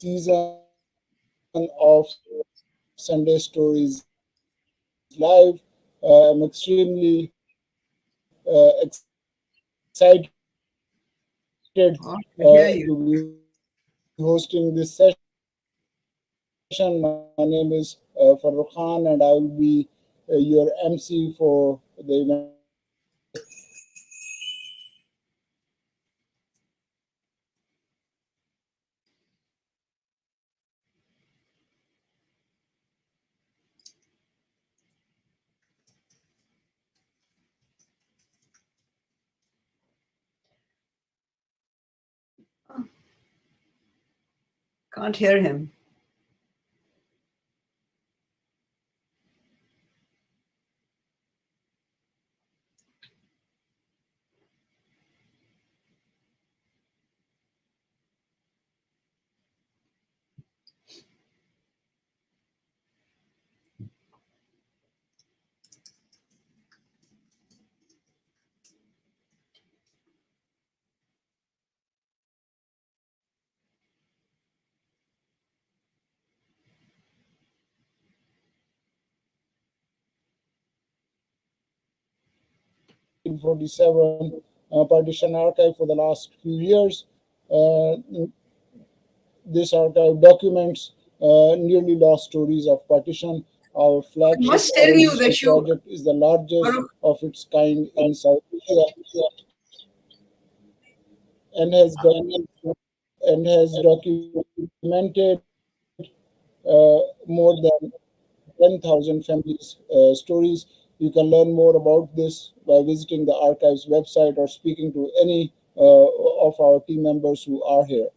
season of Sunday Stories Live. I'm extremely excited to be hosting this session. Oh, I My hear name you. is Furrukh Khan, and I will be your MC for the event today. Can't hear him. Partition Partition Archive for the last few years. Uh, this archive documents nearly lost stories of partition. Our I flagship must tell oral you history that you, project is the largest Farooq, of its kind in South Asia and has documented more than 10,000 families' stories. You can learn more about this by visiting the archive's website or speaking to any of our team members who are here.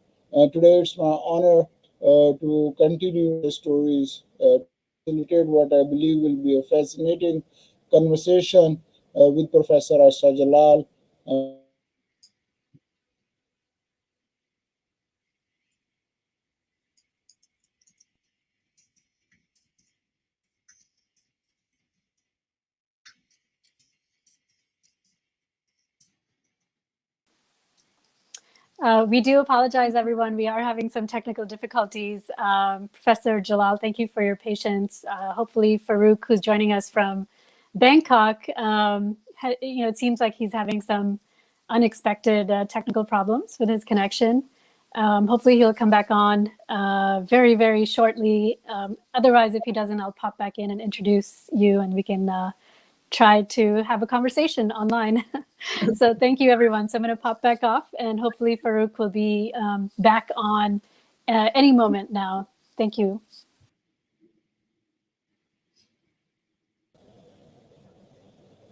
Today, it's my honor to continue the stories to facilitate what I believe will be a fascinating conversation with Professor Ayesha Jalal. We do apologize, everyone. We are having some technical difficulties. Professor Jalal, thank you for your patience. Hopefully, Furrukh, who's joining us from Bangkok, it seems like he's having some unexpected technical problems with his connection. Hopefully, he'll come back on very, very shortly. Otherwise, if he doesn't, I'll pop back in and introduce you, and we can try to have a conversation online. So thank you, everyone. So I'm going to pop back off, and hopefully Furrukh will be back on any moment now. Thank you.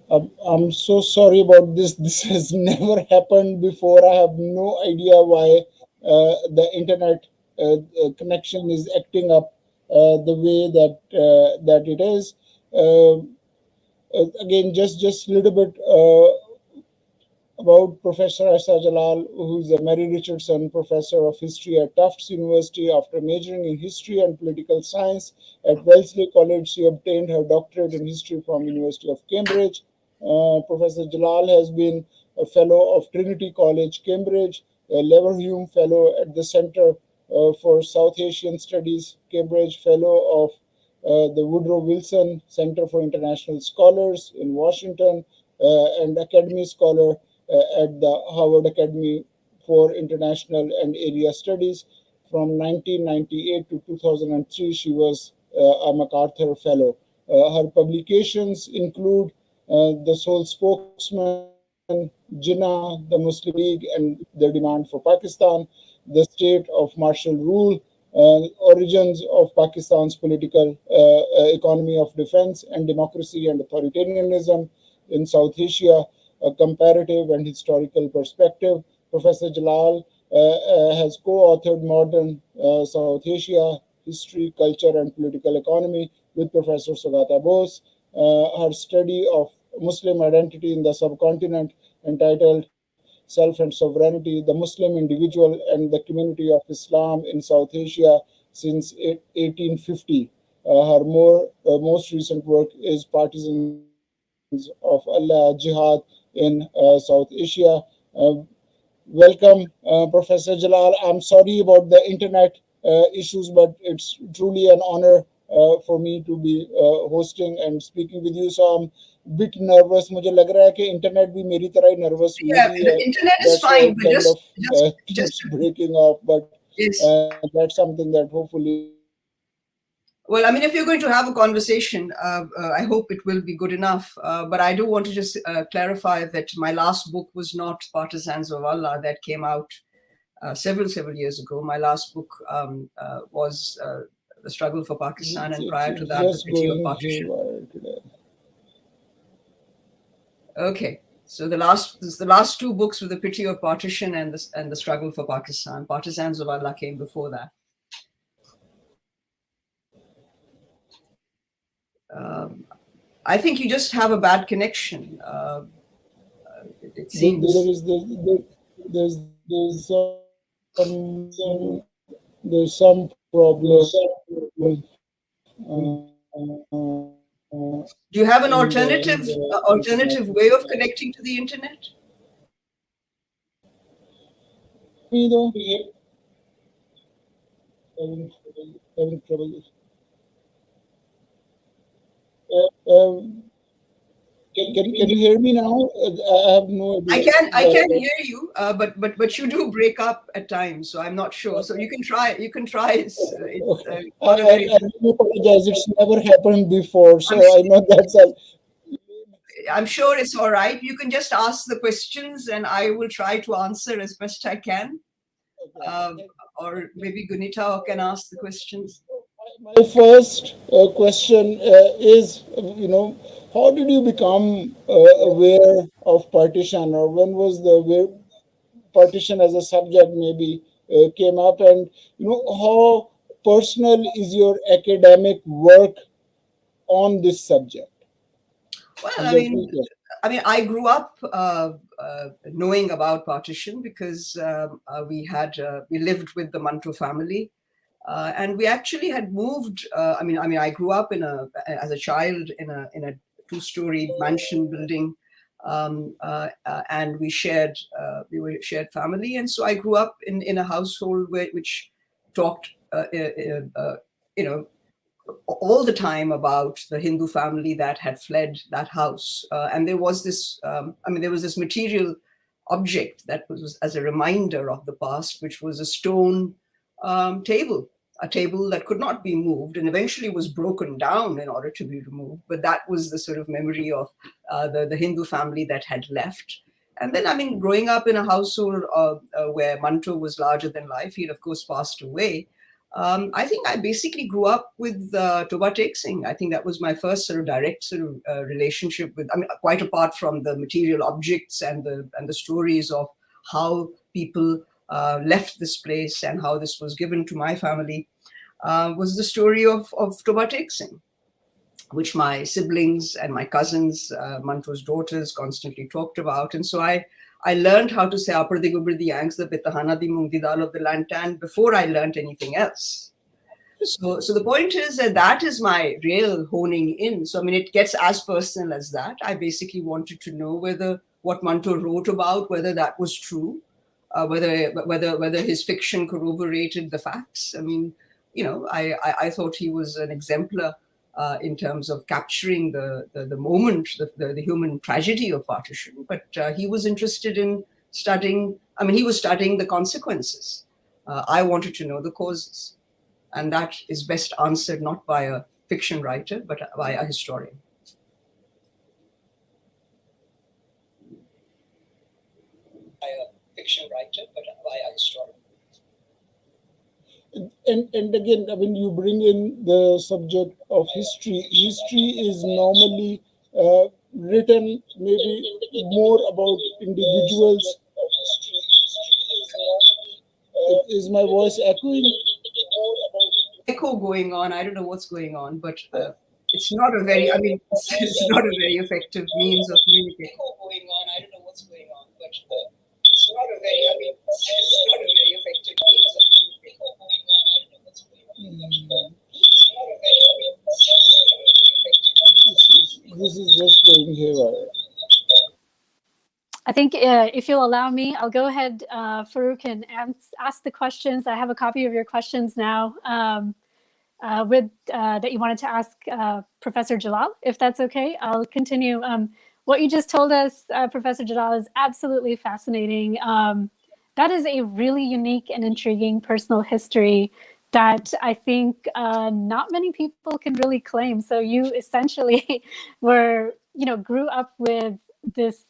I'm so sorry about this. This has never happened before. I have no idea why the internet connection is acting up the way that it is. Again, just a little bit about Professor Ayesha Jalal, who's a Mary Richardson Professor of History at Tufts University. After majoring in History and Political Science at Wellesley College, she obtained her doctorate in History from University of Cambridge. Professor Jalal has been a Fellow of Trinity College, Cambridge, a Leverhulme Fellow at the Center for South Asian Studies, Cambridge, Fellow of the Woodrow Wilson Center for International Scholars in Washington, and Academy Scholar at the Harvard Academy for International and Area Studies. From 1998 to 2003, she was a MacArthur Fellow. Her publications include The Sole Spokesman, Jinnah, the Muslim League and the Demand for Pakistan, The State of Martial Rule, Origins of Pakistan's Political Economy of Defense and Democracy and Authoritarianism in South Asia, a comparative and historical perspective. Professor Jalal has co-authored Modern South Asia, History, Culture and Political Economy with Professor Sugata Bose. Her study of Muslim identity in the subcontinent, entitled Self and Sovereignty, the Muslim Individual and the Community of Islam in South Asia since 1850. Her most recent work is Partisans of Allah Jihad in South Asia. Welcome, Professor Jalal. I'm sorry about the internet. issues, but it's truly an honor for me to be hosting and speaking with you. So I'm bit nervous. मुझे लग रहा है कि internet भी मेरी तरह ही nervous Yeah, हुई the है. internet is That's why fine, it but kind of just keeps breaking off. But yes. that's something that hopefully. Well, I mean, if you're going to have a conversation, I hope it will be good enough. But I do want to just clarify that my last book was not Partisans of Allah. That came out several years ago. My last book was The Struggle for Pakistan, and prior to that, The Pity of Partition. Okay, so the last two books were The Pity of Partition and the Struggle for Pakistan. Partisans of Allah came before that. I think you just have a bad connection. It seems there's some problem. Do you have an alternative way of connecting to the internet? Having trouble. Can you hear me now? I have no idea. I can hear you, but you do break up at times, so I'm not sure. So you can try. I apologize. It's never happened before, so I know that's. I'm sure it's all right. You can just ask the questions, and I will try to answer as best I can. Or maybe Gunita can ask the questions. My first question is, how did you become aware of partition, or when was the partition as a subject maybe came up, and how personal is your academic work on this subject? Well, I mean, I grew up knowing about partition because we lived with the Manto family. And we actually had moved. I grew up as a child in a two-story mansion building, and we were a shared family, and so I grew up in a household which talked, all the time about the Hindu family that had fled that house, and there was this. There was this material object that was as a reminder of the past, which was a stone table. A table that could not be moved and eventually was broken down in order to be removed. But that was the sort of memory of the Hindu family that had left. And then, growing up in a household where Manto was larger than life, he had, of course, passed away. I think I basically grew up with Toba Tek Singh. I think that was my first sort of direct relationship with, quite apart from the material objects and the stories of how people left this place and how this was given to my family, was the story of Toba Tek Singh, which my siblings and my cousins, Manto's daughters, constantly talked about. And so I learned how to say Apardi Gubrdi Yanks, the Pitahana di Mungdi Dal of the Lantan before I learned anything else. So the point is that is my real honing in. So it gets as personal as that. I basically wanted to know whether what Manto wrote about, whether that was true. Whether his fiction corroborated the facts. I thought he was an exemplar in terms of capturing the moment, the human tragedy of partition. But he was interested in studying. He was studying the consequences. I wanted to know the causes, and that is best answered not by a fiction writer, but by a historian. Fiction writer, but by a historian. And again, you bring in the subject of history. History is normally written maybe more about individuals. Is my voice echoing? Echo going on. I don't know what's going on, but it's not a very. It's not a very effective means of communication. Echo going on. I don't know what's going on, but. It's not a very effective means of communication. I don't know what's going on. This is just going haywire. I think if you'll allow me, I'll go ahead, Furrukh, and ask the questions. I have a copy of your questions now that you wanted to ask Professor Jalal, if that's okay. I'll continue. What you just told us, Professor Jalal, is absolutely fascinating. That is a really unique and intriguing personal history that I think not many people can really claim. So you essentially grew up with this,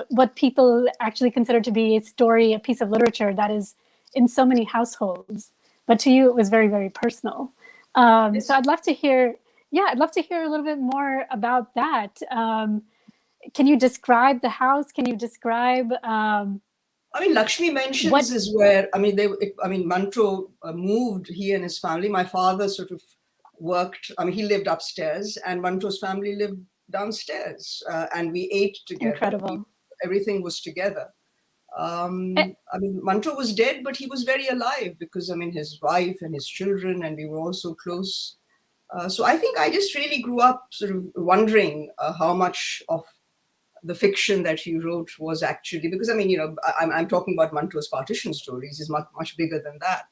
what people actually consider to be a story, a piece of literature that is in so many households. But to you, it was very, very personal. Yes. So I'd love to hear a little bit more about that. Can you describe the house? Can you describe? Lakshmi Mansions is where, Monto moved, he and his family. My father sort of worked, he lived upstairs, and Monto's family lived downstairs, and we ate together. Incredible. Everything was together. Monto was dead, but he was very alive because, his wife and his children, and we were all so close. So I think I just really grew up sort of wondering how much of the fiction that he wrote was actually, because I'm talking about Monto's partition stories, is much, much bigger than that.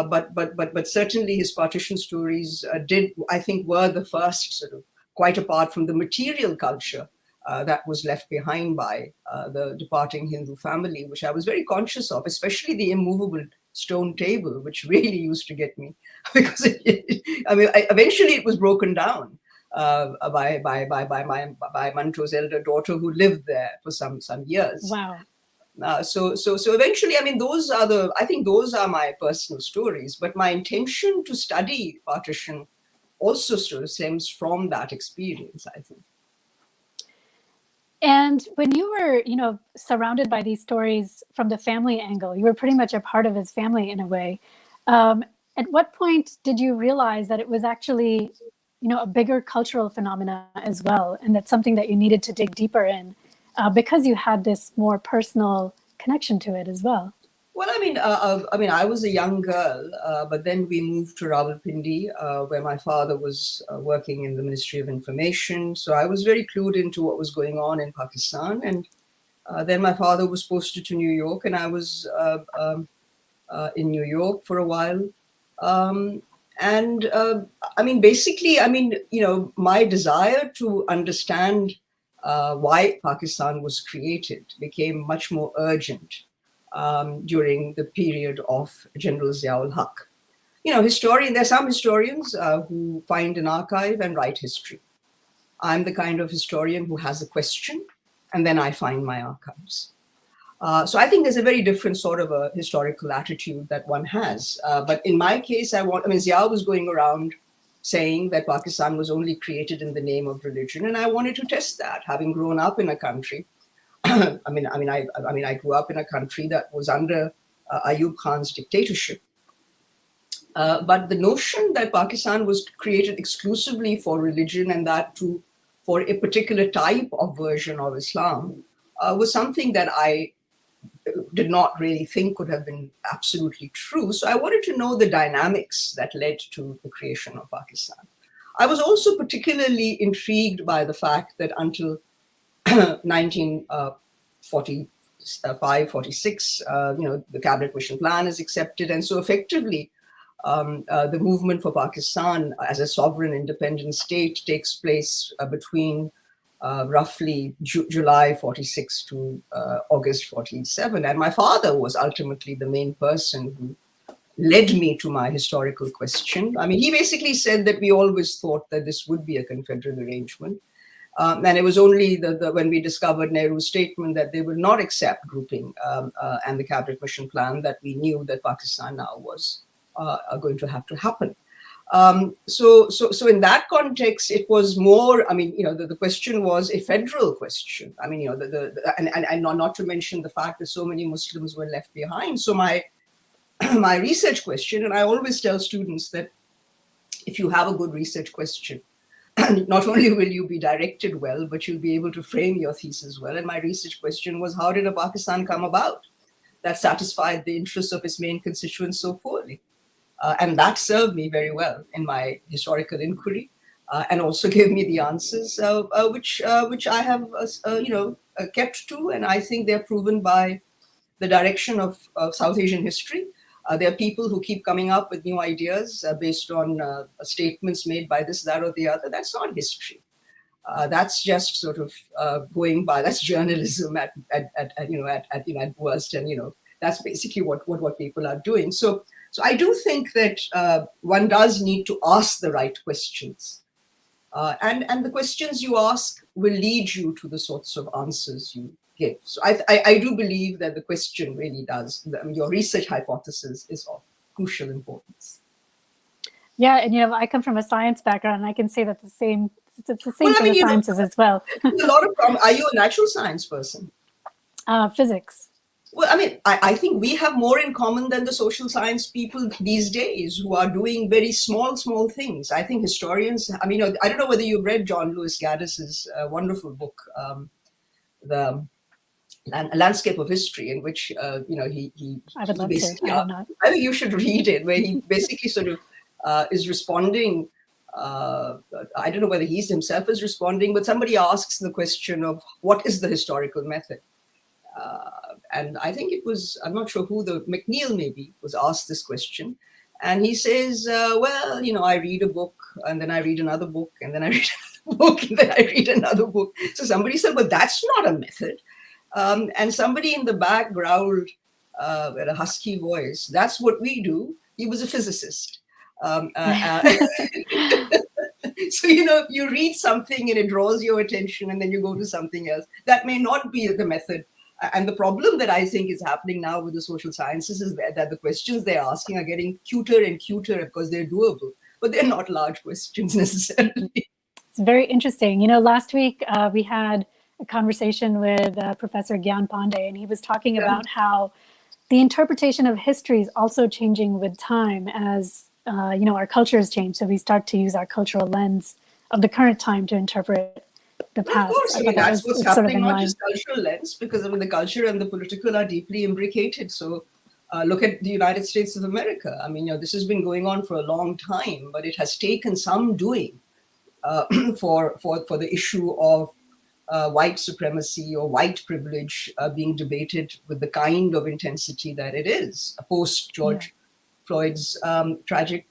But certainly his partition stories were the first sort of, quite apart from the material culture that was left behind by the departing Hindu family, which I was very conscious of, especially the immovable stone table, which really used to get me because eventually it was broken down by Monto's elder daughter, who lived there for some years. Wow. So eventually, those are my personal stories. But my intention to study partition also sort of stems from that experience, I think. And when you were, surrounded by these stories from the family angle, you were pretty much a part of his family in a way. At what point did you realize that it was actually, a bigger cultural phenomena as well, and that's something that you needed to dig deeper in because you had this more personal connection to it as well? Well, I was a young girl, but then we moved to Rawalpindi, where my father was working in the Ministry of Information. So I was very clued into what was going on in Pakistan. And then my father was posted to New York, and I was in New York for a while. My desire to understand why Pakistan was created became much more urgent during the period of General Ziaul Haq. There are some historians who find an archive and write history. I'm the kind of historian who has a question, and then I find my archives. So I think there's a very different sort of a historical attitude that one has. But in my case, Ziaul was going around saying that Pakistan was only created in the name of religion, and I wanted to test that, having grown up in a country. I grew up in a country that was under Ayub Khan's dictatorship. But the notion that Pakistan was created exclusively for religion, and that too for a particular type of version of Islam, was something that I did not really think could have been absolutely true. So I wanted to know the dynamics that led to the creation of Pakistan. I was also particularly intrigued by the fact that until 1945, 46, the Cabinet Mission Plan is accepted. And so effectively, the movement for Pakistan as a sovereign independent state takes place between roughly July 46 to August 47. And my father was ultimately the main person who led me to my historical question. He basically said that we always thought that this would be a confederal arrangement. And it was only when we discovered Nehru's statement that they would not accept grouping and the Cabinet Mission Plan that we knew that Pakistan now was going to have to happen. So in that context, it was more, the question was a federal question. And not to mention the fact that so many Muslims were left behind. So my research question, and I always tell students that if you have a good research question, not only will you be directed well, but you'll be able to frame your thesis well. And my research question was, how did a Pakistan come about that satisfied the interests of its main constituents so poorly? And that served me very well in my historical inquiry, and also gave me the answers, which I have, kept to, and I think they're proven by the direction of South Asian history. There are people who keep coming up with new ideas based on statements made by this, that, or the other. That's not history. That's just sort of going by. That's journalism at worst, and that's basically what people are doing. So I do think that one does need to ask the right questions, and the questions you ask will lead you to the sorts of answers you give. So I do believe that the question really does. Your research hypothesis is of crucial importance. Yeah, and I come from a science background, and I can say that it's the same for the sciences as well. A lot of are you a natural science person? Physics. Well, I mean, I think we have more in common than the social science people these days who are doing very small things. I think historians, I mean, I don't know whether you've read John Lewis Gaddis's wonderful book, The Landscape of History, in which, he I would love basically, to. I have not. I think you should read it, where he basically sort of is responding. I don't know whether he himself is responding, but somebody asks the question of what is the historical method? And I think it was, I'm not sure who, McNeill maybe, was asked this question. And he says, I read a book, and then I read another book, and then I read another book, and then I read another book. So somebody said, but that's not a method. And somebody in the back growled with a husky voice, that's what we do. He was a physicist. So, you read something and it draws your attention, and then you go to something else. That may not be the method. And the problem that I think is happening now with the social sciences is that the questions they're asking are getting cuter and cuter because they're doable, but they're not large questions necessarily. It's very interesting. Last week we had a conversation with Professor Gyan Pandey, and he was talking about how the interpretation of history is also changing with time as our cultures change. So we start to use our cultural lens of the current time to interpret the past. Of course, that's what's happening, not just cultural lens, because the culture and the political are deeply imbricated. So look at the United States of America. I mean, this has been going on for a long time, but it has taken some doing for the issue of white supremacy or white privilege being debated with the kind of intensity that it is post George Floyd's tragic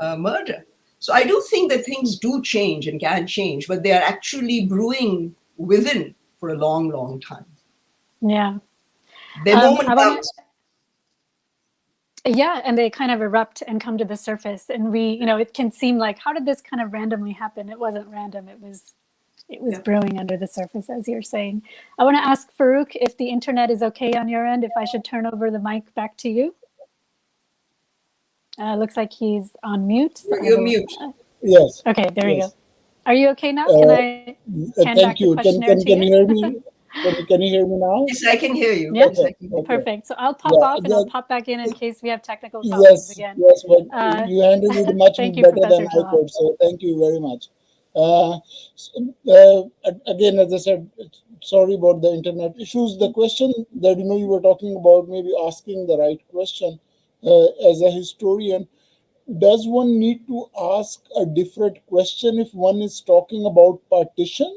murder. So I do think that things do change and can change, but they are actually brewing within for a long, long time. Yeah. They moment comes. Yeah, and they kind of erupt and come to the surface. And it can seem like, how did this kind of randomly happen? It wasn't random. It was brewing under the surface, as you're saying. I want to ask Furrukh if the internet is okay on your end, if I should turn over the mic back to you. Looks like he's on mute. So you're mute. Yes. Okay, there you go. Are you okay now? Can I hand back the questionnaire to you? Can you hear me? Can you hear me now? Yes, I can hear you. Yeah, yes, perfect. So I'll pop off and I'll pop back in case we have technical problems Yes, again. yes, but you handled it much better than I could. So thank you very much. Again, as I said, sorry about the internet issues. The question that you were talking about, maybe asking the right question. As a historian, does one need to ask a different question if one is talking about partition?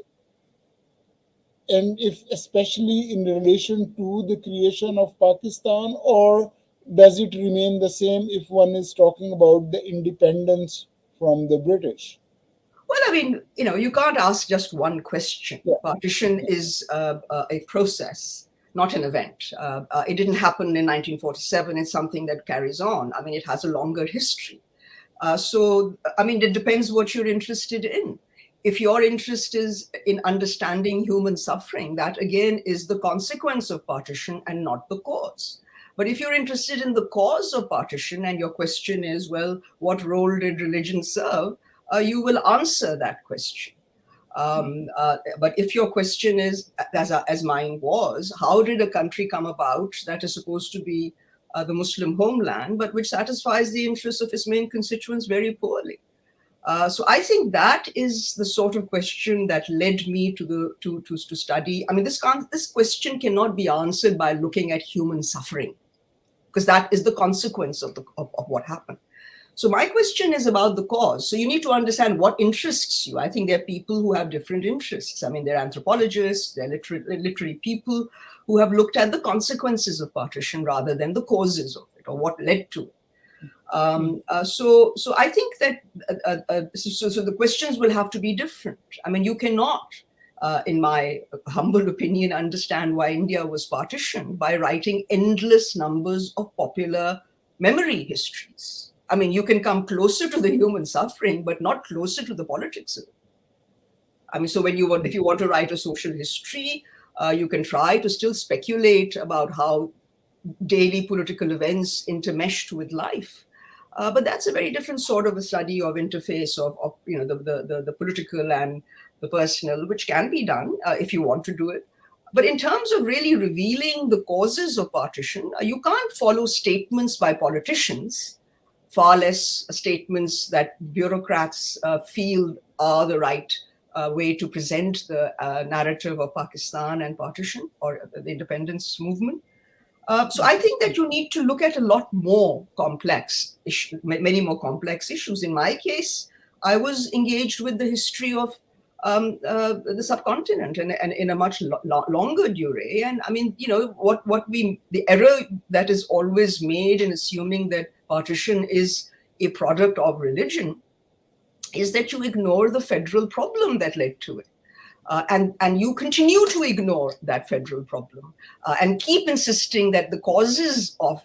And if especially in relation to the creation of Pakistan, or does it remain the same if one is talking about the independence from the British? Well, I mean, you can't ask just one question. Yeah. Partition is a process, not an event. It didn't happen in 1947. It's something that carries on. I mean, it has a longer history. So, I mean, it depends what you're interested in. If your interest is in understanding human suffering, that again is the consequence of partition and not the cause. But if you're interested in the cause of partition and your question is, well, what role did religion serve? You will answer that question. But if your question is, as mine was, how did a country come about that is supposed to be the Muslim homeland, but which satisfies the interests of its main constituents very poorly? So I think that is the sort of question that led me to study. I mean, this question cannot be answered by looking at human suffering, because that is the consequence of what happened. So my question is about the cause. So you need to understand what interests you. I think there are people who have different interests. I mean, they're anthropologists, they're literary people who have looked at the consequences of partition rather than the causes of it or what led to it. So I think that so the questions will have to be different. I mean, you cannot, in my humble opinion, understand why India was partitioned by writing endless numbers of popular memory histories. I mean, you can come closer to the human suffering, but not closer to the politics of it. I mean, so if you want to write a social history, you can try to still speculate about how daily political events intermeshed with life. But that's a very different sort of a study of interface of the political and the personal, which can be done if you want to do it. But in terms of really revealing the causes of partition, you can't follow statements by politicians, far less statements that bureaucrats feel are the right way to present the narrative of Pakistan and partition or the independence movement. So I think that you need to look at a lot more complex issues, many more complex issues. In my case, I was engaged with the history of the subcontinent and in a much longer durée. And I mean, the error that is always made in assuming that partition is a product of religion is that you ignore the federal problem that led to it. And you continue to ignore that federal problem and keep insisting that the causes of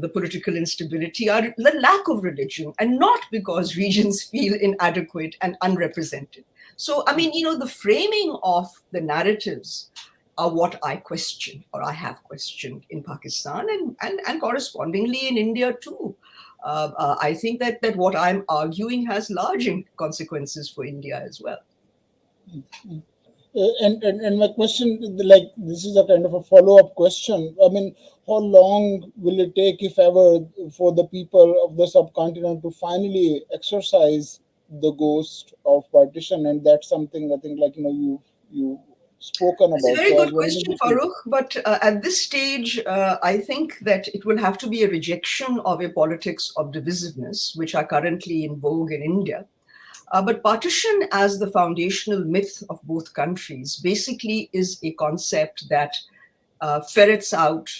the political instability are the lack of religion and not because regions feel inadequate and unrepresented. So, I mean, the framing of the narratives are what I question or I have questioned in Pakistan and correspondingly in India too. I think that what I'm arguing has large consequences for India as well. And my question, like, this is a kind of a follow-up question. I mean, how long will it take, if ever, for the people of the subcontinent to finally exorcise the ghost of partition? And that's something I think, like, you've spoken about. It's a very good question, Furrukh. But at this stage, I think that it will have to be a rejection of a politics of divisiveness, which are currently in vogue in India. But partition as the foundational myth of both countries basically is a concept that ferrets out,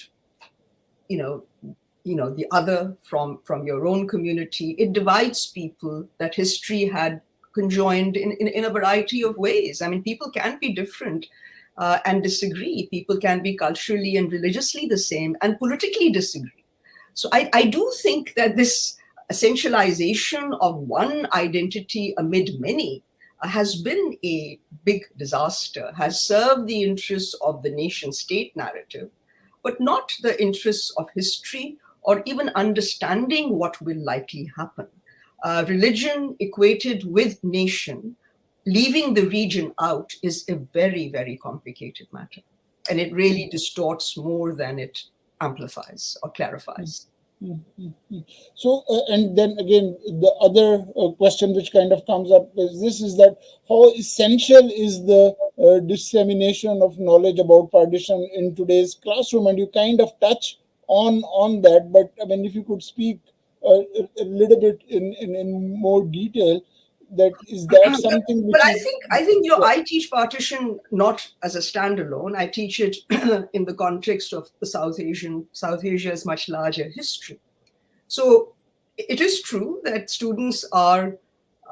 the other from your own community. It divides people that history had conjoined in a variety of ways. I mean, people can be different and disagree. People can be culturally and religiously the same and politically disagree. So I do think that this essentialization of one identity amid many has been a big disaster, has served the interests of the nation-state narrative, but not the interests of history or even understanding what will likely happen. Religion equated with nation, leaving the region out, is a very, very complicated matter. And it really distorts more than it amplifies or clarifies. So, and then again, the other question which kind of comes up is that how essential is the dissemination of knowledge about partition in today's classroom? And you kind of touch on that, but I mean, if you could speak a little bit in more detail, that something which but I think I teach partition not as a standalone. I teach it in the context of the South Asia's much larger history. So it is true that students are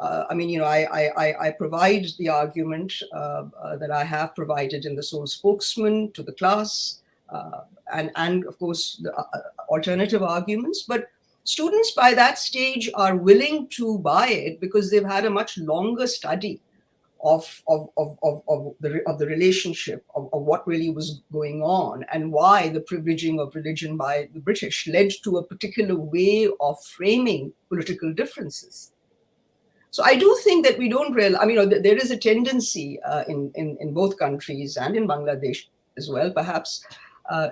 I provide the argument that I have provided in the sole spokesman to the class and of course the alternative arguments, but students by that stage are willing to buy it because they've had a much longer study of the relationship of what really was going on and why the privileging of religion by the British led to a particular way of framing political differences. So I do think that we don't there is a tendency in both countries and in Bangladesh as well, perhaps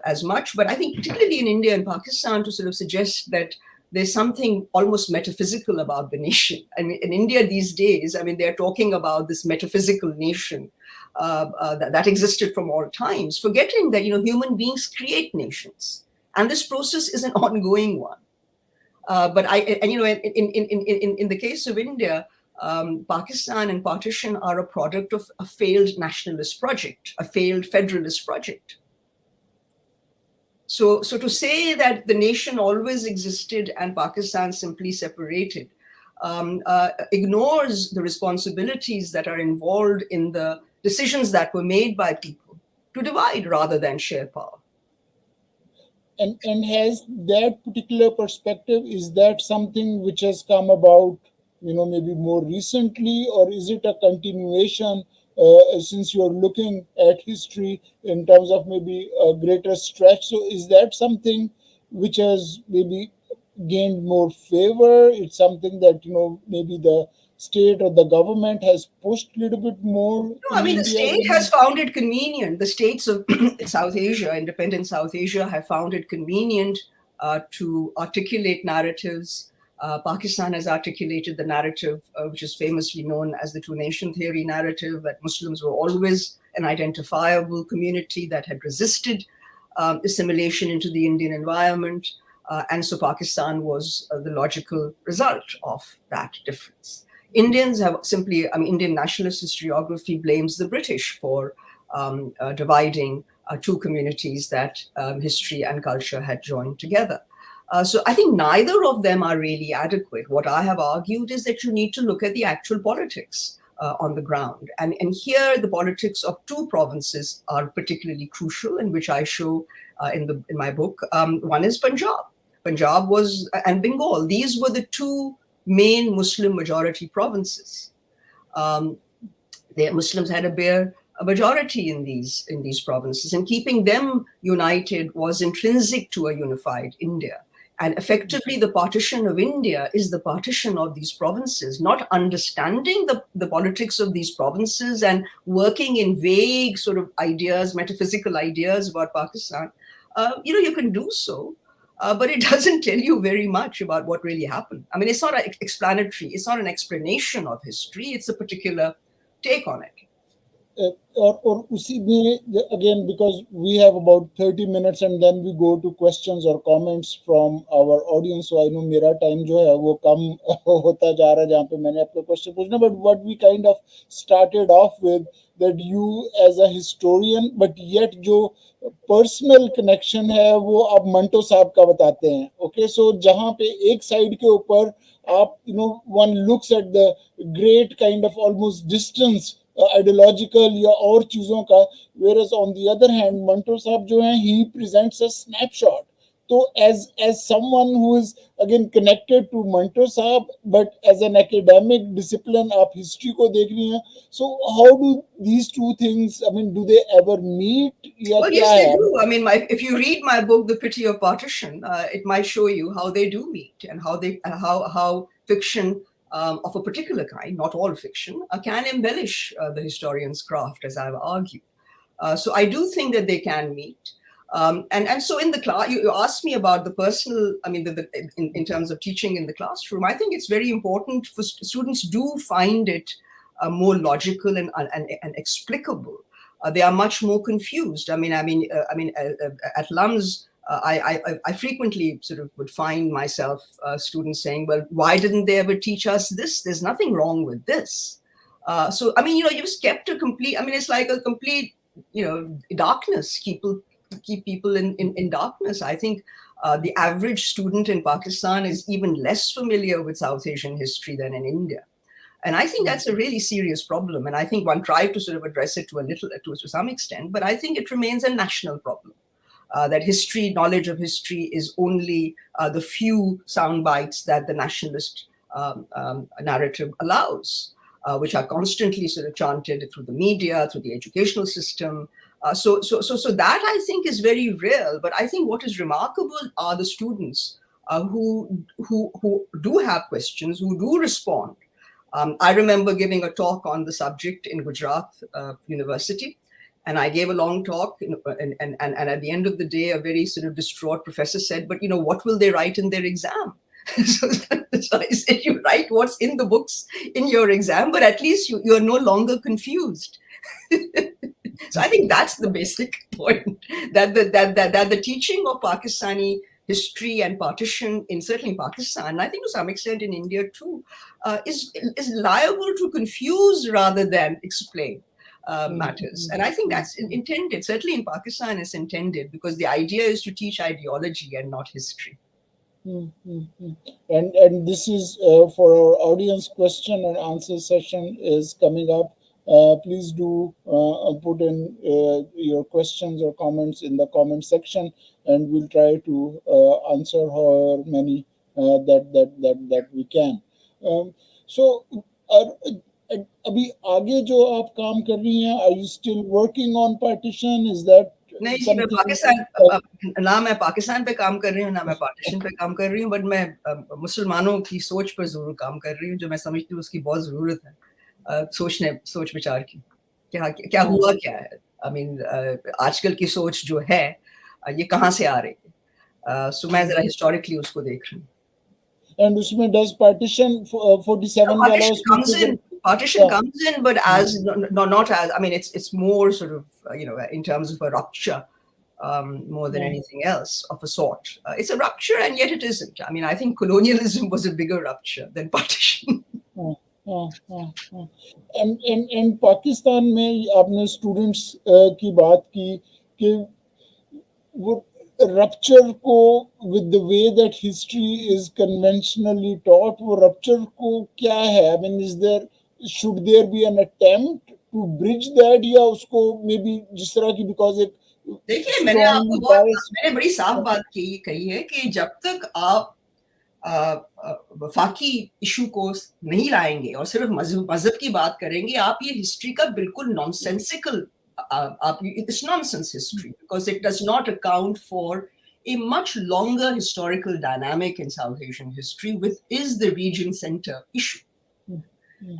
as much, but I think particularly in India and Pakistan to sort of suggest that there's something almost metaphysical about the nation. I mean, in India these days, they're talking about this metaphysical nation that existed from all times, forgetting that, human beings create nations. And this process is an ongoing one. But in the case of India, Pakistan and partition are a product of a failed nationalist project, a failed federalist project. So to say that the nation always existed and Pakistan simply separated ignores the responsibilities that are involved in the decisions that were made by people to divide rather than share power. And has that particular perspective, is that something which has come about, maybe more recently, or is it a continuation since you're looking at history in terms of maybe a greater stretch? So is that something which has maybe gained more favor? It's something that, maybe the state or the government has pushed a little bit more? No, I mean, the state has found it convenient. The states of South Asia, independent South Asia, have found it convenient to articulate narratives. Pakistan has articulated the narrative, which is famously known as the two-nation theory narrative, that Muslims were always an identifiable community that had resisted assimilation into the Indian environment. And so Pakistan was the logical result of that difference. Indians have simply, Indian nationalist historiography blames the British for dividing two communities that history and culture had joined together. So I think neither of them are really adequate. What I have argued is that you need to look at the actual politics on the ground. And here the politics of two provinces are particularly crucial, and which I show in my book. One is Punjab. Punjab and Bengal. These were the two main Muslim majority provinces. The Muslims had a bare majority in these provinces, and keeping them united was intrinsic to a unified India. And effectively, the partition of India is the partition of these provinces. Not understanding the politics of these provinces and working in vague sort of ideas, metaphysical ideas about Pakistan, you can do so. But it doesn't tell you very much about what really happened. I mean, it's not explanatory. It's not an explanation of history. It's a particular take on it. Or again, because we have about 30 minutes and then we go to questions or comments from our audience. So I know मेरा time जो है वो कम होता जा रहा है जहाँ पे मैंने आपको question पूछना. But what we kind of started off with, that you as a historian, but yet जो personal connection है वो आप मंटो साहब का बताते हैं. Okay, so जहाँ पे एक side के ऊपर आप one looks at the great kind of almost distance ideological या और चीजों का, whereas on the other hand Manto साहब जो हैं, he presents a snapshot. So as someone who is again connected to Manto Saab, but as an academic discipline आप history को देख रही हैं, so how do these two things, do they ever meet? Well, yes, they do. I mean, if you read my book, The Pity of Partition, it might show you how they do meet, and how fiction of a particular kind, not all fiction, can embellish the historian's craft, as I've argued. So I do think that they can meet. And so in the class, you asked me about the personal, in terms of teaching in the classroom. I think it's very important for students do find it more logical and explicable. They are much more confused. At LUMS, I frequently sort of would find myself students saying, well, why didn't they ever teach us this? There's nothing wrong with this. So, you've just kept a complete, it's like a complete, darkness, keep people in darkness. I think the average student in Pakistan is even less familiar with South Asian history than in India. And I think that's a really serious problem. And I think one tried to sort of address it to some extent, but I think it remains a national problem. That knowledge of history is only the few sound bites that the nationalist narrative allows, which are constantly sort of chanted through the media, through the educational system. So that I think is very real. But I think what is remarkable are the students who do have questions, who do respond. I remember giving a talk on the subject in Gujarat University. And I gave a long talk, and at the end of the day, a very sort of distraught professor said, but, what will they write in their exam? So I said, you write what's in the books in your exam, but at least you're no longer confused. So I think that's the basic point, that the teaching of Pakistani history and partition in certainly Pakistan, and I think to some extent in India too, is liable to confuse rather than explain matters. And I think that's intended, certainly in Pakistan it's intended, because the idea is to teach ideology and not history. And this is for our audience question and answer session is coming up. Please do put in your questions or comments in the comment section, and we'll try to answer however many that we can. So अभी आगे जो आप काम कर रही हैं, are you still working on partition? Is that नहीं जी, मैं पाकिस्तान ना मैं पाकिस्तान पे काम कर रही हूँ, ना मैं पार्टीशन पे काम कर रही हूँ, बट मैं मुसलमानों की सोच पर जरूर काम कर रही हूँ, जो मैं समझती हूँ उसकी बहुत जरूरत है, सोच विचार की। क्या हुआ क्या है, I mean, आजकल की सोच जो है ये कहाँ से आ रही है, सो मैं जरा हिस्टोरिकली उसको देख रही हूँ. And उसमें does partition 47 partition comes in, but as not as, I mean, it's more sort of in terms of a rupture more than anything else of a sort. It's a rupture, and yet it isn't. I mean, I think colonialism was a bigger rupture than partition. And Pakistan में आपने students की बात की कि वो rupture को with the way that history is conventionally taught, वो rupture को क्या है? I mean, should there be an attempt to bridge that, या उसको maybe जिस तरह की, because एक देखिए मैंने बड़ी साफ बात कही है कि जब तक आप वफाकी इशू को नहीं लाएंगे और सिर्फ मजहब की बात करेंगे, आप ये हिस्ट्री का बिल्कुल nonsensical it's nonsense history, because it does not account for a much longer historical dynamic in South Asian history, which is the region center issue.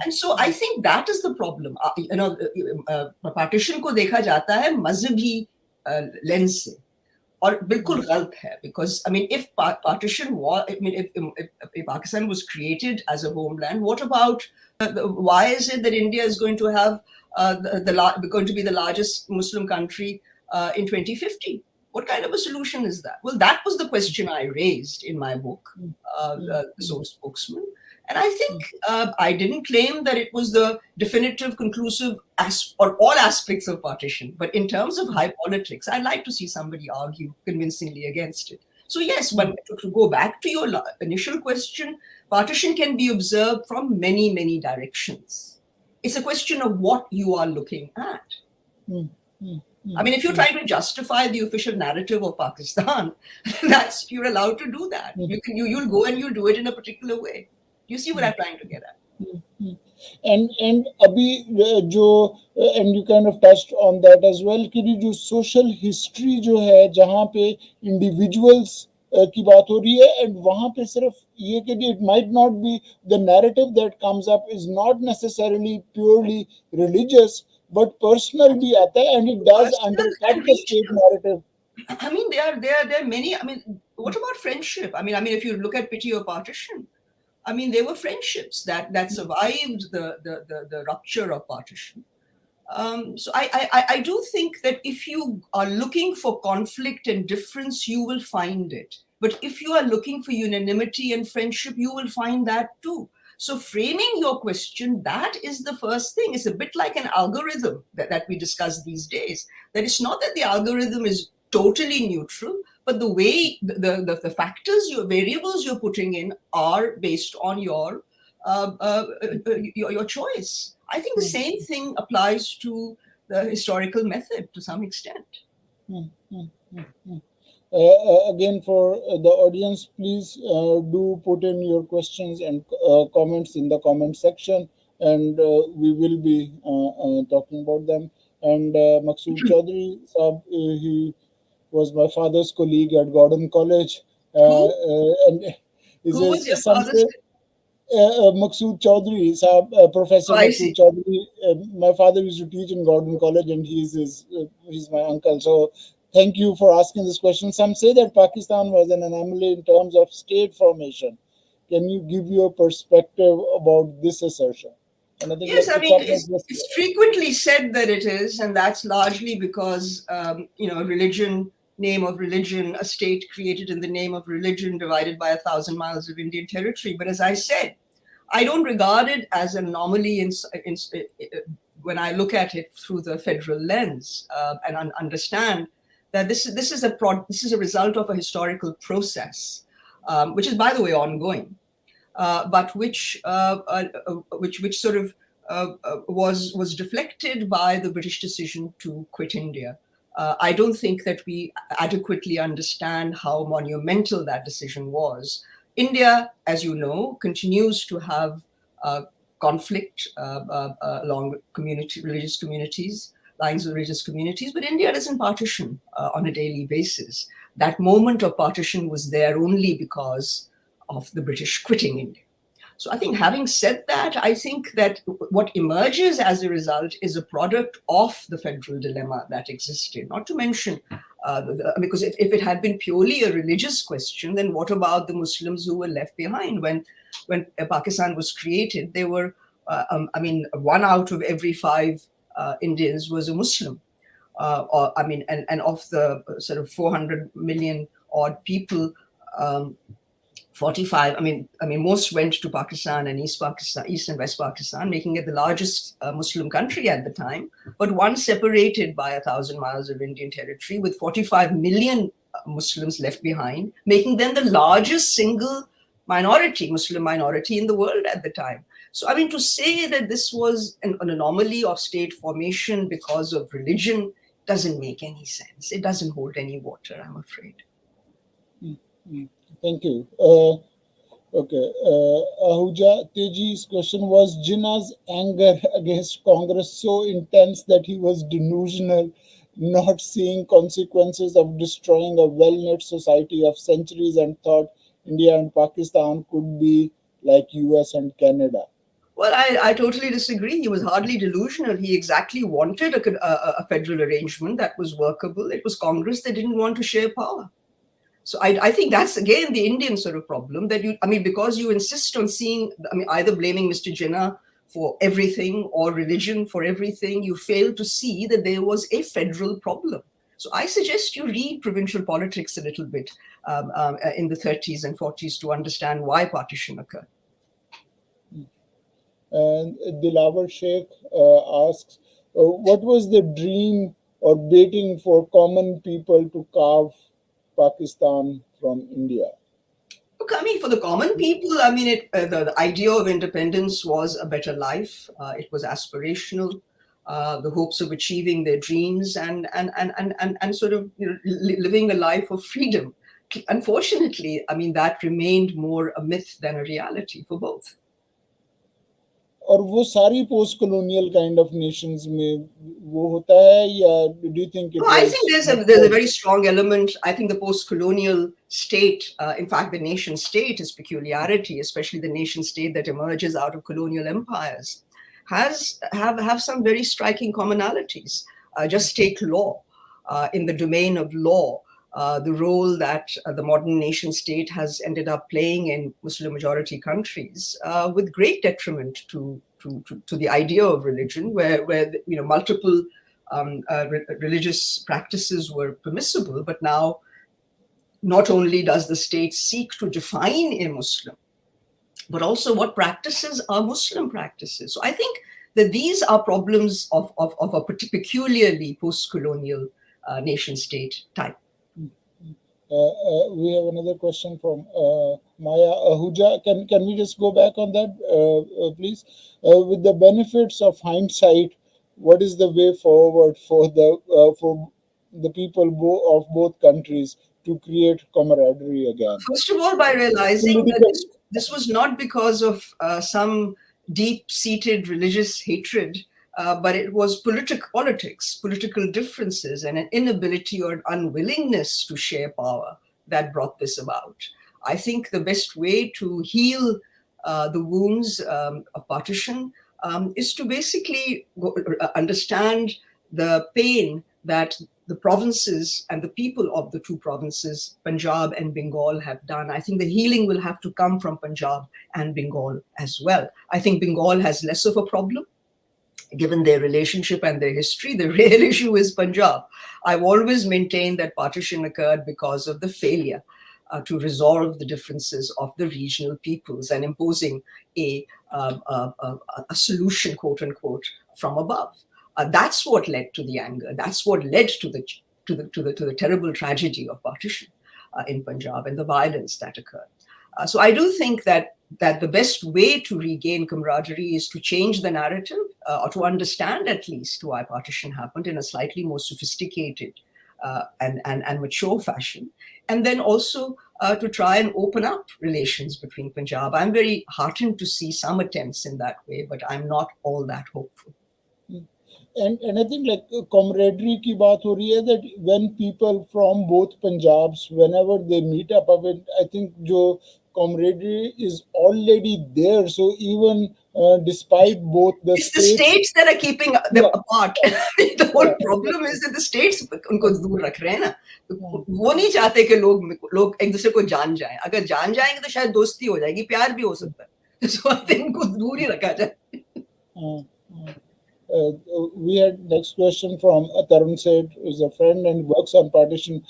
And so I think that is the problem. Partition को देखा जाता है मजहबी lens से, और बिल्कुल गलत है, because I mean, if partition was, I mean, if Pakistan was created as a homeland, what about why is it that India is going to have going to be the largest Muslim country in 2050? What kind of a solution is that? Well, that was the question I raised in my book, The Sole Spokesman. And I think I didn't claim that it was the definitive, conclusive, or all aspects of partition. But in terms of high politics, I'd like to see somebody argue convincingly against it. So yes, but to go back to your initial question, partition can be observed from many, many directions. It's a question of what you are looking at. I mean, if you're trying to justify the official narrative of Pakistan, you're allowed to do that. You'll go and you'll do it in a particular way. You see what I'm trying to get at? And अभी जो and you kind of touched on that as well कि जो social history जो है जहाँ पे individuals की बात हो रही है, and वहाँ पे सिर्फ ये कि it might not be the narrative that comes up is not necessarily purely religious, but personal भी आता है, and it does undercut the state narrative. I mean, there are many. I mean, what about friendship? I mean, if you look at Pity or Partition, I mean, there were friendships that survived the rupture of partition. So I do think that if you are looking for conflict and difference, you will find it. But if you are looking for unanimity and friendship, you will find that too. So framing your question, that is the first thing. It's a bit like an algorithm that we discuss these days. That it's not that the algorithm is totally neutral, but the way the factors, your variables you're putting in are based on your choice. I think the same thing applies to the historical method to some extent. Again, for the audience, please do put in your questions and comments in the comment section, and we will be talking about them. And Maqsood Chaudhary, he was my father's colleague at Gordon College. And who was your father's? Maqsood Chaudhary, Professor Maqsood Chaudhary. My father used to teach in Gordon College, and he's my uncle. So thank you for asking this question. Some say that Pakistan was an anomaly in terms of state formation. Can you give your perspective about this assertion? And I think yes, I mean, it's frequently said that it is, and that's largely because, religion name of religion, a state created in the name of religion, divided by 1,000 miles of Indian territory. But as I said, I don't regard it as an anomaly when I look at it through the federal lens and understand that this is a result of a historical process, which is, by the way, ongoing, but which sort of was deflected by the British decision to quit India. I don't think that we adequately understand how monumental that decision was. India, as you know, continues to have conflict along religious communities, lines of religious communities, but India doesn't partition on a daily basis. That moment of partition was there only because of the British quitting India. So I think, having said that, I think that what emerges as a result is a product of the federal dilemma that existed. Not to mention, because if it had been purely a religious question, then what about the Muslims who were left behind? When Pakistan was created, they were, 1 out of every 5 Indians was a Muslim. And of the sort of 400 million odd people, 45, most went to Pakistan and East and West Pakistan, making it the largest Muslim country at the time, but one separated by 1,000 miles of Indian territory, with 45 million Muslims left behind, making them the largest single Muslim minority in the world at the time. So, to say that this was an anomaly of state formation because of religion doesn't make any sense. It doesn't hold any water, I'm afraid. Mm-hmm. Thank you. Okay. Ahuja Teji's question was, Jinnahs' anger against Congress so intense that he was delusional, not seeing consequences of destroying a well-knit society of centuries, and thought India and Pakistan could be like US and Canada. Well, I totally disagree. He was hardly delusional. He exactly wanted a federal arrangement that was workable. It was Congress that didn't want to share power. So I think that's, again, the Indian sort of problem, that because you insist on seeing, either blaming Mr. Jinnah for everything or religion for everything, you fail to see that there was a federal problem. So I suggest you read provincial politics a little bit in the 30s and 40s to understand why partition occurred. And Dilawar Sheikh asks, what was the dream or baiting for common people to carve Pakistan from India? Look, for the common people, the idea of independence was a better life. It was aspirational, the hopes of achieving their dreams and sort of living a life of freedom. Unfortunately, that remained more a myth than a reality for both. और वो सारी post colonial kind of nations में वो होता है, या do you think it I think there's a very strong element. I think the post colonial state, in fact the nation state, is peculiarity, especially the nation state that emerges out of colonial empires, have some very striking commonalities. Just take law. In the domain of law, the role that the modern nation state has ended up playing in Muslim majority countries, with great detriment to the idea of religion, where multiple religious practices were permissible, but now not only does the state seek to define a Muslim, but also what practices are Muslim practices. So I think that these are problems of a peculiarly post-colonial nation-state type. We have another question from Maya Ahuja. Can we just go back on that, please? With the benefits of hindsight, what is the way forward for the people of both countries to create camaraderie again? First of all, by realizing that this was not because of some deep-seated religious hatred, but it was politics, political differences, and an inability or an unwillingness to share power that brought this about. I think the best way to heal the wounds of partition is to basically understand the pain that the provinces and the people of the two provinces, Punjab and Bengal, have done. I think the healing will have to come from Punjab and Bengal as well. I think Bengal has less of a problem. given their relationship and their history, the real issue is Punjab. I've always maintained that partition occurred because of the failure to resolve the differences of the regional peoples and imposing a solution, quote unquote, from above. That's what led to the anger. That's what led to the terrible tragedy of partition in Punjab and the violence that occurred. So I do think that the best way to regain camaraderie is to change the narrative, or to understand at least why partition happened in a slightly more sophisticated and mature fashion, and then also to try and open up relations between Punjab. I'm very heartened to see some attempts in that way, but I'm not all that hopeful. And I think like camaraderie ki baat ho rahi hai, that when people from both Punjabs, whenever they meet up, I think jo camaraderie is already there. So even despite both it's the states that are keeping them apart. The whole problem is that the states उनको दूर रख रहे हैं ना, वो नहीं चाहते कि लोग एक दूसरे को जान जाएं. अगर जान जाएंगे तो शायद दोस्ती हो जाएगी, प्यार भी हो सकता है. So I think उनको दूर ही रखा जाए. We had next question from Tarun Seth, who is a friend and works on partition.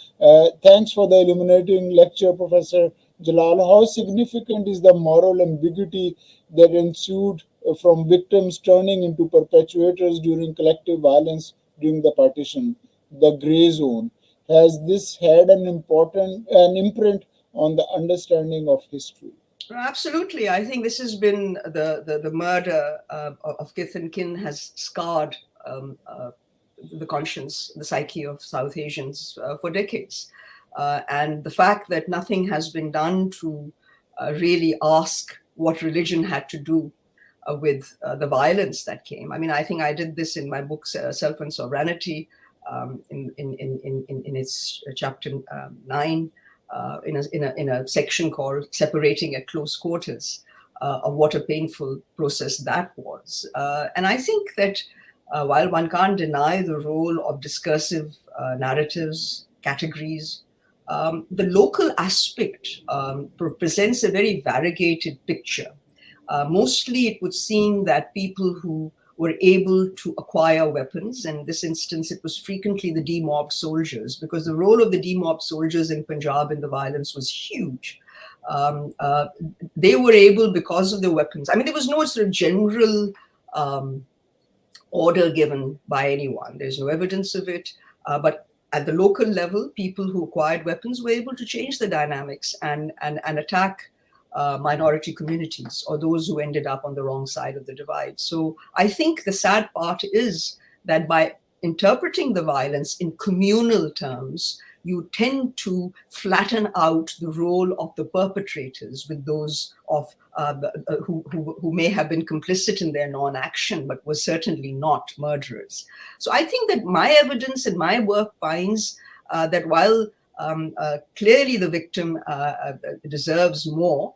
Thanks for the illuminating lecture, Professor Jalal. How significant is the moral ambiguity that ensued from victims turning into perpetuators during collective violence during the partition, the gray zone? Has this had an imprint on the understanding of history? Absolutely. I think this has been the murder of kith and kin has scarred the conscience, the psyche of South Asians for decades. And the fact that nothing has been done to really ask what religion had to do with the violence that came. I mean, I think I did this in my book, Self and Sovereignty, in its chapter 9. In a section called Separating at Close Quarters, of what a painful process that was. And I think that while one can't deny the role of discursive narratives, categories, the local aspect presents a very variegated picture. Mostly it would seem that people who were able to acquire weapons. And in this instance, it was frequently the demobbed soldiers, because the role of the demobbed soldiers in Punjab in the violence was huge. They were able, because of their weapons, I mean, there was no sort of general order given by anyone. There's no evidence of it. But at the local level, people who acquired weapons were able to change the dynamics and attack minority communities or those who ended up on the wrong side of the divide. So I think the sad part is that by interpreting the violence in communal terms, you tend to flatten out the role of the perpetrators with those of who may have been complicit in their non-action, but were certainly not murderers. So I think that my evidence and my work finds that while clearly the victim deserves more,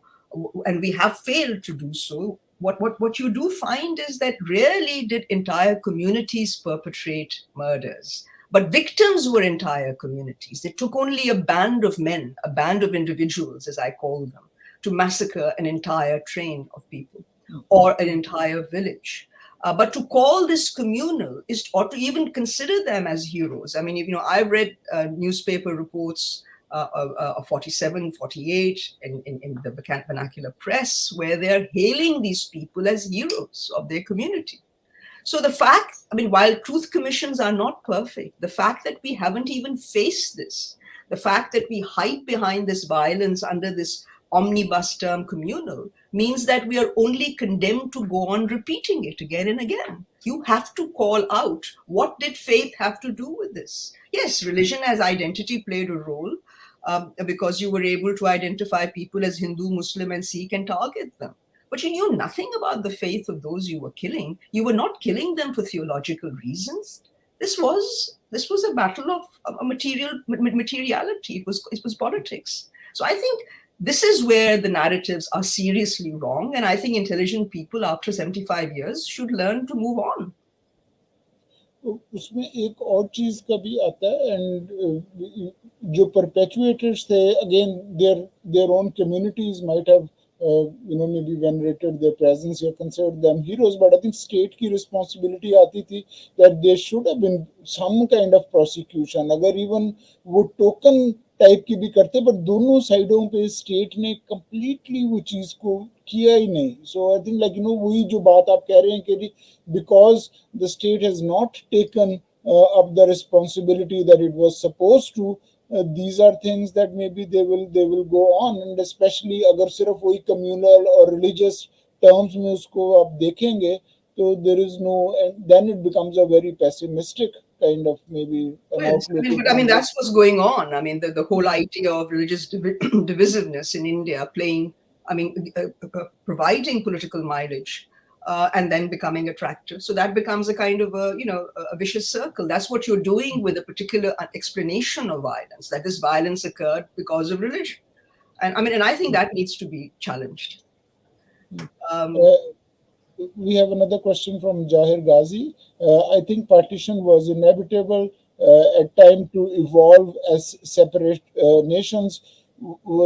and we have failed to do so, what you do find is that rarely did entire communities perpetrate murders, but victims were entire communities. It took only a band of men, a band of individuals, as I call them, to massacre an entire train of people or an entire village. But to call this communal is, or to even consider them as heroes. I mean, I read newspaper reports of 47, 48 in the vernacular press, where they're hailing these people as heroes of their community. So the fact, I mean, while truth commissions are not perfect, the fact that we haven't even faced this, the fact that we hide behind this violence under this omnibus term communal, means that we are only condemned to go on repeating it again and again. You have to call out, what did faith have to do with this? Yes, religion as identity played a role, because you were able to identify people as Hindu, Muslim, and Sikh and target them. But you knew nothing about the faith of those you were killing. You were not killing them for theological reasons. This was a battle of materiality. It was politics. So I think this is where the narratives are seriously wrong. And I think intelligent people after 75 years should learn to move on. उसमें एक और चीज का भी आता है, and जो perpetuators थे, again their own communities might have maybe venerated their presence or considered them heroes. But I think state की responsibility आती थी that there should have been some kind of prosecution. अगर even वो token type की भी करते, पर दोनों साइडों पे स्टेट ने कंप्लीटली वो चीज को किया ही नहीं. सो आई थिंक वही जो बात आप कह रहे हैं कि because the state has not taken up the responsibility that it was supposed to. These are things that maybe they will go on, and especially अगर सिर्फ वही communal और religious terms में उसको आप देखेंगे, so there is no, and then it becomes a very pessimistic kind of maybe an outlook. I mean, that's what's going on. I mean, the whole idea of religious divisiveness in India providing political mileage and then becoming attractive. So that becomes a kind of a vicious circle. That's what you're doing with a particular explanation of violence, that this violence occurred because of religion. And I think that needs to be challenged. We have another question from Jahir Ghazi. I think partition was inevitable at time to evolve as separate nations.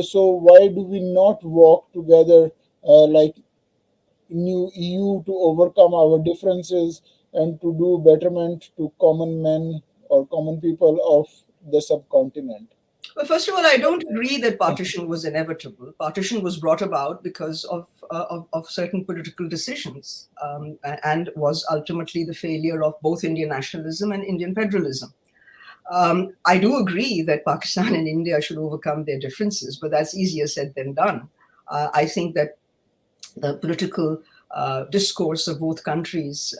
So why do we not walk together like new EU to overcome our differences and to do betterment to common men or common people of the subcontinent? Well, first of all, I don't agree that partition was inevitable. Partition was brought about because of certain political decisions and was ultimately the failure of both Indian nationalism and Indian federalism. I do agree that Pakistan and India should overcome their differences, but that's easier said than done. I think that the political discourse of both countries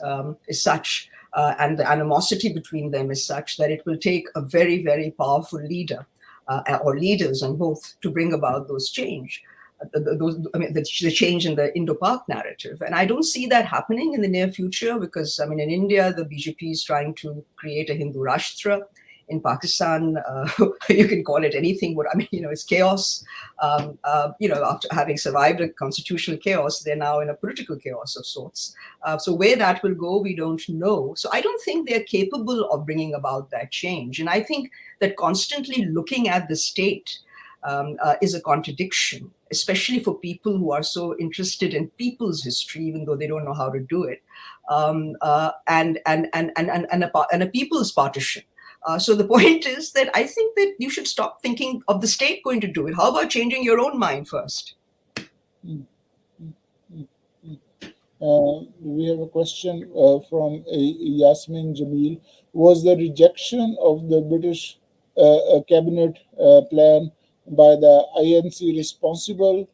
is such, and the animosity between them is such, that it will take a very, very powerful leader or leaders on both to bring about those change. The change in the Indo-Pak narrative. And I don't see that happening in the near future because, in India, the BJP is trying to create a Hindu Rashtra. In Pakistan, you can call it anything, but it's chaos. After having survived a constitutional chaos, they're now in a political chaos of sorts. So where that will go, we don't know. So I don't think they're capable of bringing about that change. And I think that constantly looking at the state is a contradiction, especially for people who are so interested in people's history, even though they don't know how to do it, and a people's partition. So the point is that I think that you should stop thinking of the state going to do it. How about changing your own mind first? We have a question from Yasmin Jamil. Was the rejection of the British cabinet plan by the INC responsible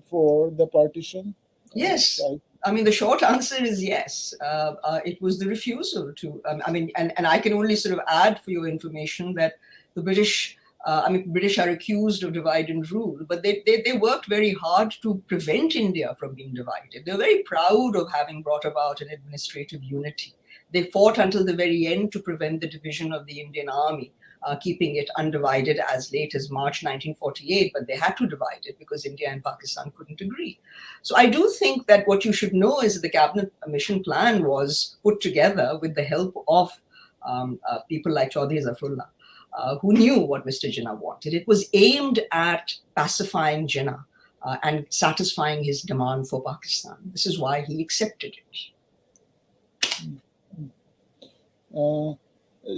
for the partition? Yes. The short answer is yes. It was the refusal to, and I can only sort of add for your information that the British are accused of divide and rule, but they worked very hard to prevent India from being divided. They're very proud of having brought about an administrative unity. They fought until the very end to prevent the division of the Indian army, keeping it undivided as late as March 1948, but they had to divide it because India and Pakistan couldn't agree. So I do think that what you should know is that the cabinet mission plan was put together with the help of people like Chaudhry Zafrullah, who knew what Mr. Jinnah wanted. It was aimed at pacifying Jinnah and satisfying his demand for Pakistan. This is why he accepted it.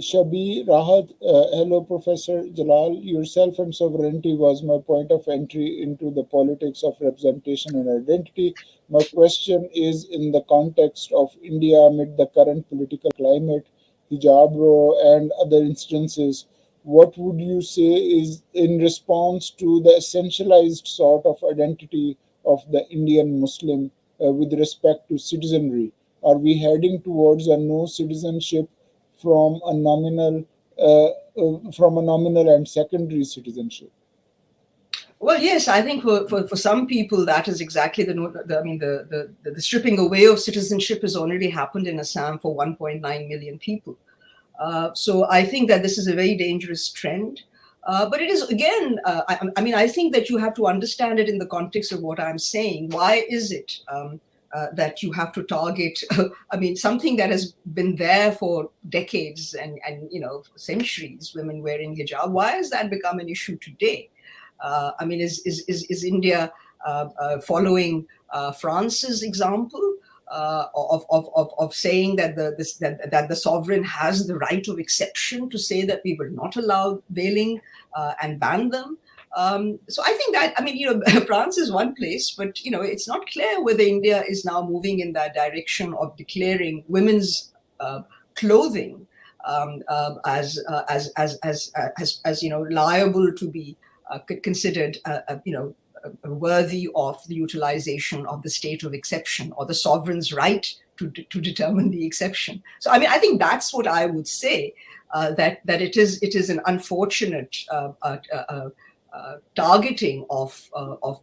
Shabi Rahat, hello Professor Jalal, your self and sovereignty was my point of entry into the politics of representation and identity. My question is in the context of India amid the current political climate, hijab law and other instances, what would you say is in response to the essentialized sort of identity of the Indian Muslim with respect to citizenry? Are we heading towards a no citizenship from a nominal and secondary citizenship? Well, yes, I think for some people that is exactly the stripping away of citizenship has already happened in Assam for 1.9 million people. So I think that this is a very dangerous trend. But it is, again, I think that you have to understand it in the context of what I'm saying. Why is it that you have to target, something that has been there for decades and centuries, women wearing hijab? Why has that become an issue today? Is India following France's example of saying that the sovereign has the right of exception to say that we will not allow veiling and ban them. So I think that, France is one place, but, it's not clear whether India is now moving in that direction of declaring women's clothing as liable to be considered, worthy of the utilization of the state of exception or the sovereign's right to determine the exception. So, I think that's what I would say, that it is an unfortunate targeting of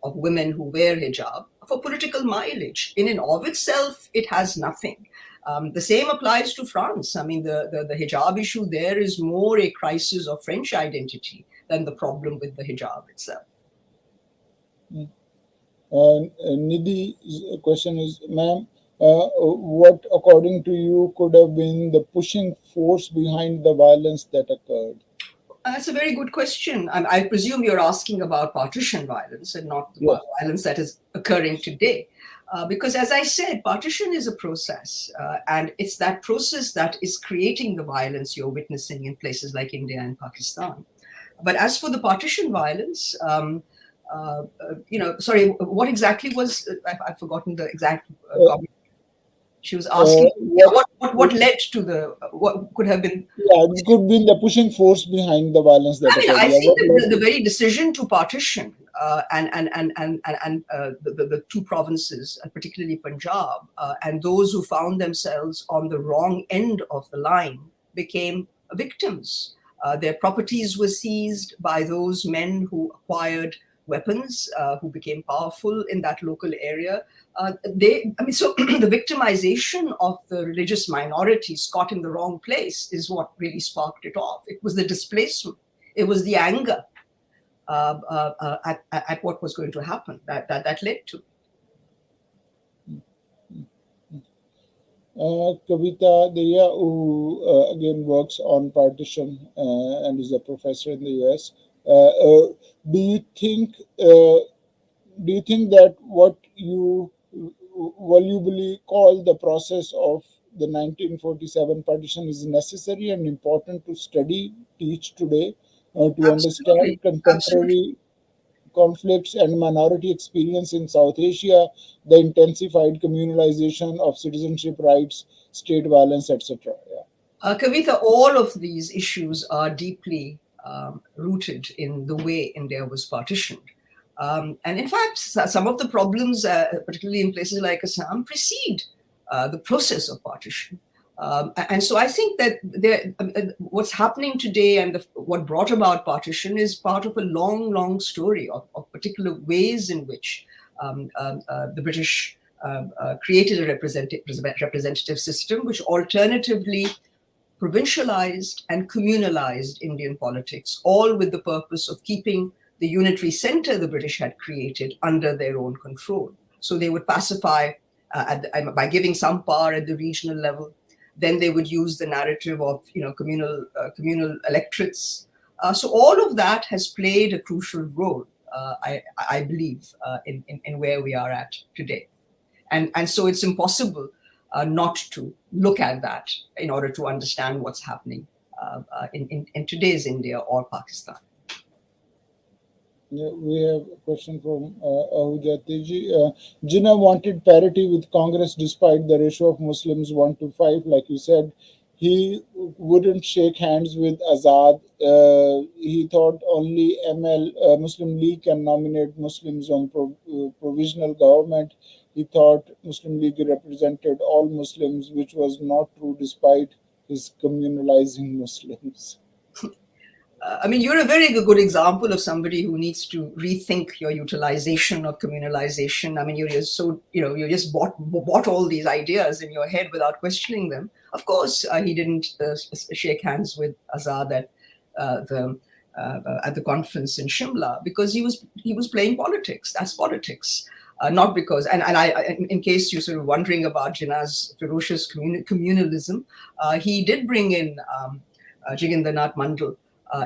women who wear hijab for political mileage. In and of itself, it has nothing. The same applies to France. The hijab issue there is more a crisis of French identity than the problem with the hijab itself. Nidhi's question is, ma'am, what, according to you, could have been the pushing force behind the violence that occurred? That's a very good question. I presume you're asking about partition violence and not the violence that is occurring today. Because as I said, partition is a process, and it's that process that is creating the violence you're witnessing in places like India and Pakistan. But as for the partition violence, sorry, what exactly was, I've forgotten the exact comment. She was asking what led to what could have been. Yeah, it could be the pushing force behind the violence that occurred. I think the very decision to partition and the two provinces, particularly Punjab, and those who found themselves on the wrong end of the line became victims. Their properties were seized by those men who acquired weapons, who became powerful in that local area. So the victimization of the religious minorities caught in the wrong place is what really sparked it off. It was the displacement. It was the anger at what was going to happen that led to. Kavita Deya, who again works on partition and is a professor in the US. Do you think that what you volubly call the process of the 1947 partition is necessary and important to study, teach today, to understand contemporary conflicts and minority experience in South Asia, the intensified communalization of citizenship rights, state violence, etc.? Kavita, all of these issues are deeply rooted in the way India was partitioned. And in fact, some of the problems, particularly in places like Assam, precede the process of partition. And so I think that what's happening today and what brought about partition is part of a long, long story of particular ways in which the British created a representative system, which alternatively provincialized and communalized Indian politics, all with the purpose of keeping the unitary center the British had created under their own control. So they would pacify by giving some power at the regional level. Then they would use the narrative of communal electorates. So all of that has played a crucial role, I believe, in where we are at today. And so it's impossible not to look at that in order to understand what's happening in today's India or Pakistan. Yeah, we have a question from Ahuja Teji. Jinnah wanted parity with Congress despite the ratio of Muslims 1-5. Like you said, he wouldn't shake hands with Azad. He thought only Muslim League can nominate Muslims on provisional government. He thought Muslim League represented all Muslims, which was not true despite his communalizing Muslims. You're a very good example of somebody who needs to rethink your utilization of communalization. You just bought all these ideas in your head without questioning them. Of course, he didn't shake hands with Azad at the conference in Shimla because he was playing politics. That's politics. Not because, in case you're sort of wondering about Jinnah's ferocious communalism, he did bring in Jigyendranath Mandal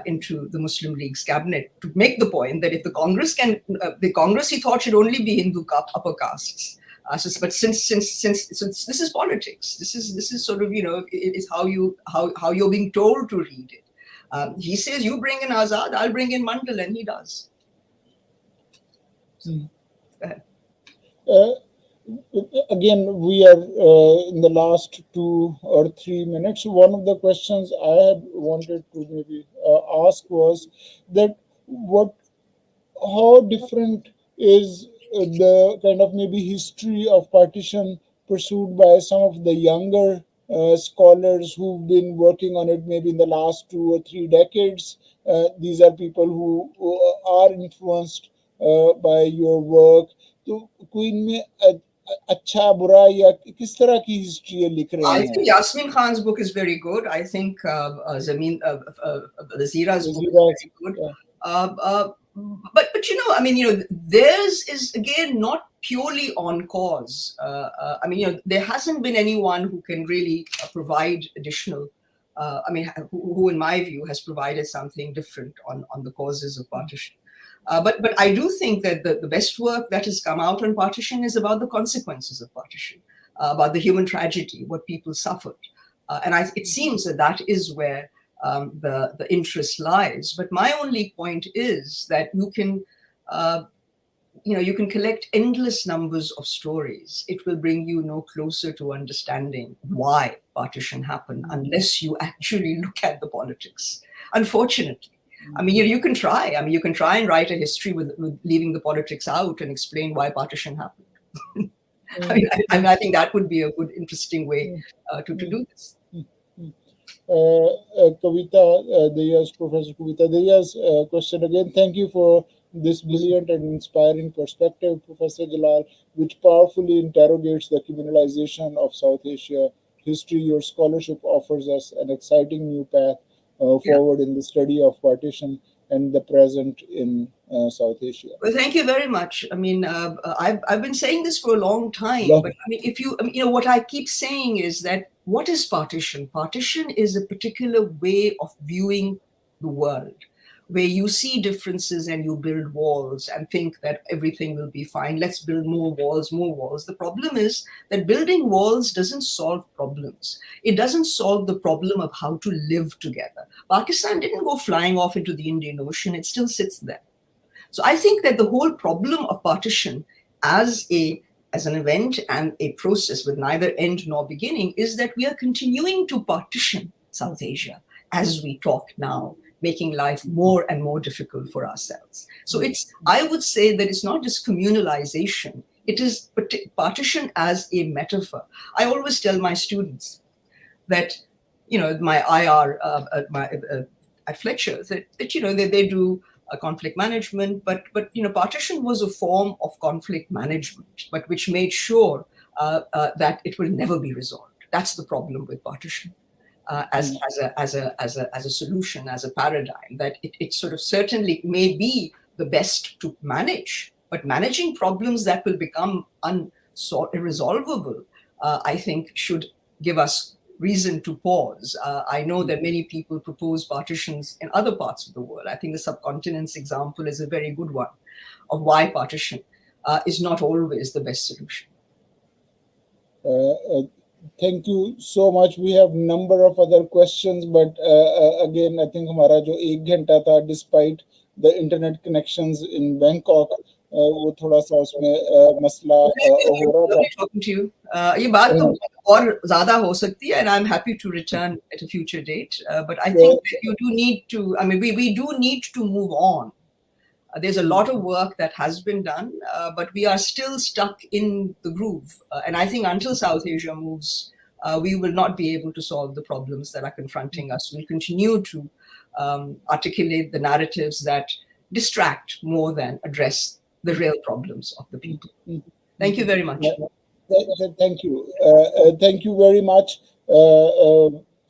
into the Muslim League's cabinet to make the point that if the Congress the Congress he thought should only be Hindu upper castes. But since this is politics, this is sort of is how you're being told to read it. He says you bring in Azad, I'll bring in Mandal, and he does. So, go ahead. Again, we are in the last 2 or 3 minutes. One of the questions I had wanted to maybe ask was that how different is the kind of maybe history of partition pursued by some of the younger scholars who've been working on it maybe in the last 2 or 3 decades. These are people who are influenced by your work. तो कोई इनमें अच्छा बुरा या किस तरह की history लिख रहे हैं? I think Yasmin Khan's book is very good. I think Zameen Zira's book is very good. Yeah. But theirs is again not purely on cause. There hasn't been anyone who can really provide additional. Who in my view has provided something different on the causes of partition. But I do think that the best work that has come out on partition is about the consequences of partition, about the human tragedy, what people suffered, it seems that is where the interest lies. But my only point is that you can collect endless numbers of stories. It will bring you no closer to understanding why partition happened unless you actually look at the politics. Unfortunately, you can try. You can try and write a history with leaving the politics out and explain why partition happened. I think that would be a good, interesting way to do this. Kavita Diaz, Professor Kavita Diaz, question again. Thank you for this brilliant and inspiring perspective, Professor Jalal, which powerfully interrogates the communalization of South Asia history. Your scholarship offers us an exciting new path forward in the study of partition and the present in South Asia. Well, thank you very much. I've been saying this for a long time, but if you what I keep saying is that what is partition? Partition is a particular way of viewing the world, where you see differences and you build walls and think that everything will be fine. Let's build more walls, more walls. The problem is that building walls doesn't solve problems. It doesn't solve the problem of how to live together. Pakistan didn't go flying off into the Indian Ocean. It still sits there. So I think that the whole problem of partition as an event and a process with neither end nor beginning is that we are continuing to partition South Asia as we talk now, making life more and more difficult for ourselves. So I would say that it's not just communalization, it is partition as a metaphor. I always tell my students that, my IR at Fletcher, that they do conflict management, but partition was a form of conflict management, but which made sure that it will never be resolved. That's the problem with partition. As a solution, as a paradigm, that it sort of certainly may be the best to manage, but managing problems that will become irresolvable, I think should give us reason to pause. I know that many people propose partitions in other parts of the world. I think the subcontinent's example is a very good one of why partition is not always the best solution. Thank you so much. We have number of other questions, but again, I think हमारा जो 1 घंटा था, despite the internet connections in Bangkok, वो थोड़ा सा उसमें मसला हो रहा था. Talking to you. ये बात तो और ज़्यादा हो सकती है, and I'm happy to return at a future date. But I think that you do need to. We do need to move on. There's a lot of work that has been done, but we are still stuck in the groove. And I think until South Asia moves, we will not be able to solve the problems that are confronting us. We'll continue to articulate the narratives that distract more than address the real problems of the people. Thank you very much. Thank you. Thank you very much,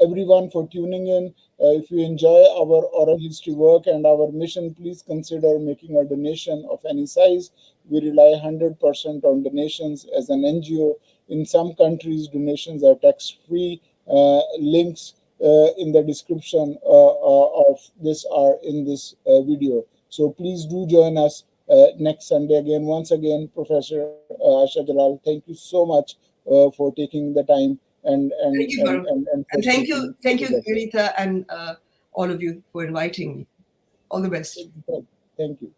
everyone, for tuning in. If you enjoy our oral history work and our mission, please consider making a donation of any size. We rely 100% on donations as an NGO. In some countries, donations are tax-free. Links in the description of this or in this video. So please do join us next Sunday again. Once again, Professor Ayesha Jalal, thank you so much for taking the time Thank you, Varun. and for And speaking thank you, with us. Vineeta, and all of you for inviting me. All the best. Thank you.